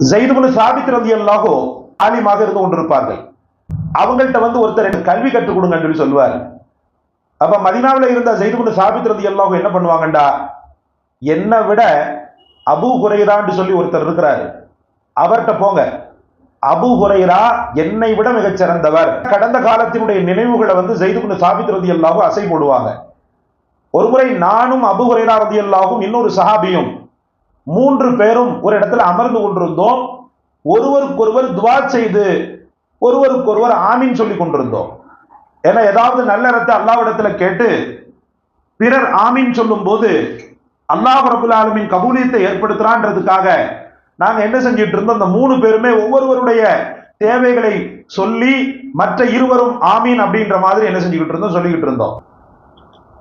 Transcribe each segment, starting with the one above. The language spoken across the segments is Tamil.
ஸைத் இப்னு சாபித் ரலியல்லாஹு ஆலிமாக இருந்து கொண்டிருப்பார்கள். அவங்கள்ட்ட ஒருத்தர் கல்வி கற்றுக் கொடுங்கன்னு சொல்லி சொல்லுவார். அப்ப மதீனாவில் இருந்த ஸைத் இப்னு சாபித் ரலியல்லாஹு என்ன பண்ணுவாங்கண்டா, என்னை விட அபூ ஹுரைரான்னு சொல்லி ஒருத்தர் இருக்கிறாரு, அவர்கிட்ட போங்க, அபூ ஹுரைரா என்னை விட மிகச் சிறந்தவர். கடந்த காலத்தினுடைய நினைவுகளை ஸைத் இப்னு சாபித் ரலியல்லாஹு அசை போடுவாங்க. ஒருமுறை நானும் அபூ ஹுரைரா ரலியல்லாஹு இன்னொரு சஹாபியும் 3 பேரும் ஒரு இடத்துல அமர்ந்து கொண்டிருந்தோம். ஒருவருக்கொருவர் துவா செய்து ஒருவருக்கொருவர் ஆமீன் சொல்லி கொண்டிருந்தோம். ஏன்னா ஏதாவது நல்லறத்தை அல்லாஹ்விடத்துல கேட்டு பிறர் ஆமீன் சொல்லும் போது அல்லாஹ் ரப்பல் ஆலமீன் கபூலியத்தை ஏற்படுத்துறான்றதுக்காக நாங்க என்ன செஞ்சிட்டு இருந்தோம், அந்த 3 பேருமே ஒவ்வொருவருடைய தேவைகளை சொல்லி மற்ற இருவரும் ஆமீன் அப்படின்ற மாதிரி என்ன செஞ்சுக்கிட்டு இருந்தோம், சொல்லிக்கிட்டு இருந்தோம்.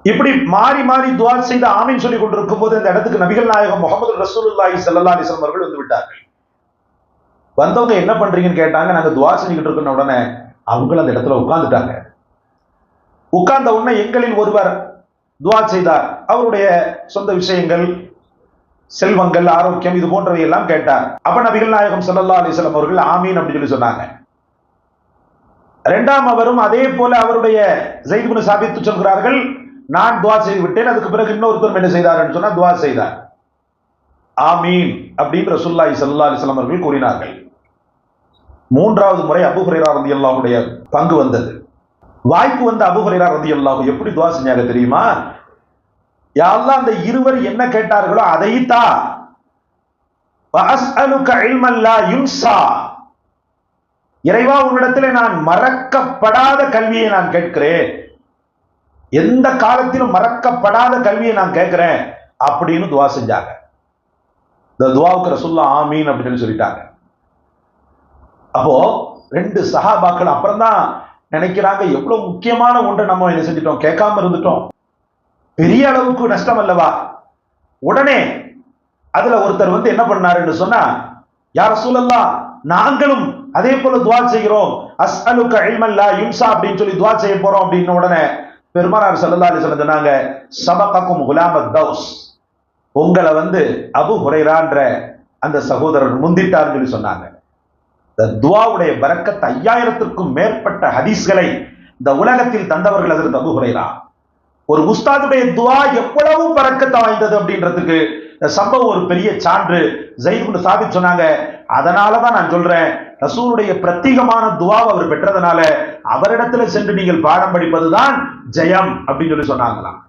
இப்படி மாறி மாறி துவா செய்து ஆமீன் சொல்லி கொண்டிருக்கும் போது இந்த இடத்துக்கு நபிகள் நாயகம் முஹம்மது ரசூலுல்லாஹி ஸல்லல்லாஹு அலைஹி வஸல்லம் அவர்கள் வந்து விட்டார்கள். வந்தவங்க என்ன பண்றீங்கன்னு கேட்டாங்க. நாங்க துவா செஞ்சுக்கிட்டு இருக்க உடனே அவங்களும் அந்த இடத்துல உட்கார்ந்துட்டாங்க. உட்கார்ந்த உடனே எங்களில் ஒருவர் துவா செய்தார். அவருடைய சொந்த விஷயங்கள், செல்வங்கள், ஆரோக்கியம் இது போன்றவை எல்லாம் கேட்டார். அப்ப நபிகள் நாயகம் ஸல்லல்லாஹு அலைஹி வஸல்லம் அவர்கள் ஆமீன் அப்படின்னு சொல்லி சொன்னாங்க. இரண்டாம் அவரும் அதே போல அவருடைய ஸைத் இப்னு சாபித் சொல்கிறார்கள், நான் துவா செய்து விட்டேன். அதுக்கு பிறகு இன்னொருத்தர் என்ன செய்தார் சொன்னா துவா செய்தார். ஆமீன் அப்படின்னு ரசூலுல்லாஹி ஸல்லல்லாஹு அலைஹி வஸல்லம் அவர்கள் கூறினார்கள். மூன்றாவது முறை அபூ ஹுரைரா ரலியல்லாஹுடைய பங்கு வந்தது. வாய்ப்பு வந்த அபூ ஹுரைரா ரலியல்லாஹு எப்படி துவா செஞ்சாங்க தெரியுமா? யா அல்லாஹ், அந்த இருவர் என்ன கேட்டார்களோ அதை தா. வஅஸ்அலுக இல்மன் லா யுன்ஸா. இறைவா, உன்னிடத்திலே நான் மறக்கப்படாத கல்வியை நான் கேட்கிறேன், எந்த காலத்திலும் மறக்கப்படாத கல்வியை நான் கேட்கிறேன் அப்படின்னு துவா செஞ்சாங்க. இந்த துவாவுக்கு ரசூலுல்லாஹ் ஆமீன் அப்படின்னு சொல்லிட்டாங்க. அப்போ 2 சஹாபாக்கள் அப்புறம் தான் நினைக்கிறாங்க, எவ்வளவு முக்கியமான ஒன்றை நம்ம என்ன செஞ்சிட்டோம், கேட்காம இருந்துட்டோம், பெரிய அளவுக்கு நஷ்டம் அல்லவா. உடனே அதுல ஒருத்தர் என்ன பண்ணாருன்னு சொன்னா, யா ரசூலல்லாஹ், நாங்களும் அதே போல துவா செய்கிறோம், அஸ்அலுக இல்மன் லா யுன்ஸா அப்படின்னு சொல்லி துவா செய்ய போறோம் அப்படின்னு உடனே பெருமானார் ஸல்லல்லாஹு அலைஹி வஸல்லம் சொன்னாங்க, சபகக்கும் குலாமத் தௌஸ், உங்களை அபூ ஹுரைரான்ற அந்த சகோதரர் முந்திட்டார்னு சொல்லி சொன்னாங்க. இந்த துவாவுடைய பரக்கத் 5000க்கும் மேற்பட்ட ஹதீஸ்களை இந்த உலகத்தில் தந்தவர்கள் ஹஜ்ரத் அபூ ஹுரைரா. ஒரு உஸ்தாதுடைய துவா எவ்வளவு பரக்கத் வாய்ந்தது அப்படின்றதுக்கு இந்த சம்பவம் ஒரு பெரிய சான்று. ஸைத் இப்னு சாபித் சொன்னாங்க, அதனாலதான் நான் சொல்றேன், ரசூலுடைய பிரத்யேகமான துவாவை அவர் பெற்றதனால அவரிடத்துல சென்று நீங்கள் பாடம் படிப்பதுதான் ஜெயம் அப்படின்னு சொல்லி சொன்னாங்களாம்.